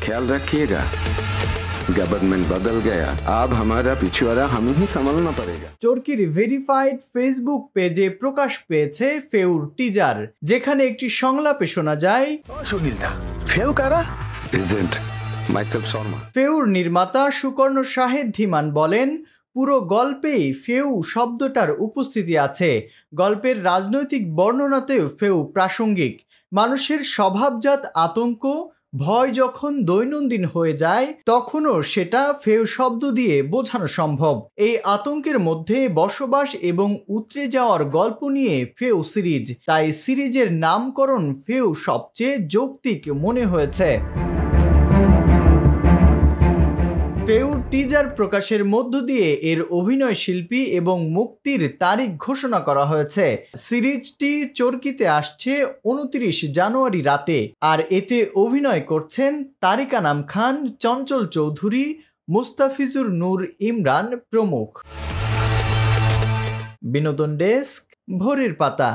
ख्याल रखिएगा, गवर्नमेंट बदल गया, अब हमारा पिछवाड़ा हम ही संभालना पड़ेगा। চরকির ভেরিফাইড ফেসবুক পেজে প্রকাশ পেয়েছে ফেউর টিজার, যেখানে একটি সংলাপে শোনা যায়, সুনীল দা ফেউ কারা? Agent myself Sharma. ফেউর নির্মাতা সুকর্ণ শাহেদ ধীমান বলেন, পুরো গল্পেই ফেউ শব্দটার উপস্থিতি আছে। গল্পের রাজনৈতিক বর্ণনাতেও ফেউ প্রাসঙ্গিক। মানুষের স্বভাবজাত আতঙ্ক, ভয় যখন দৈনন্দিন হয়ে যায়, তখনও সেটা ফেউ শব্দ দিয়ে বোঝানো সম্ভব। এই আতঙ্কের মধ্যে বসবাস এবং উতরে যাওয়ার গল্প নিয়ে ফেউ সিরিজ, তাই সিরিজের নামকরণ ফেউ সবচেয়ে যৌক্তিক মনে হয়েছে। ফেউর টিজার প্রকাশের মধ্য দিয়ে এর অভিনয় শিল্পী এবং মুক্তির তারিখ ঘোষণা করা হয়েছে। সিরিজটি চরকিতে আসছে 29 জানুয়ারি রাতে, আর এতে অভিনয় করছেন তারিক আনাম খান, চঞ্চল চৌধুরী, মুস্তাফিজুর নূর ইমরান প্রমুখ। বিনোদন ডেস্ক, ভোরের পাতা।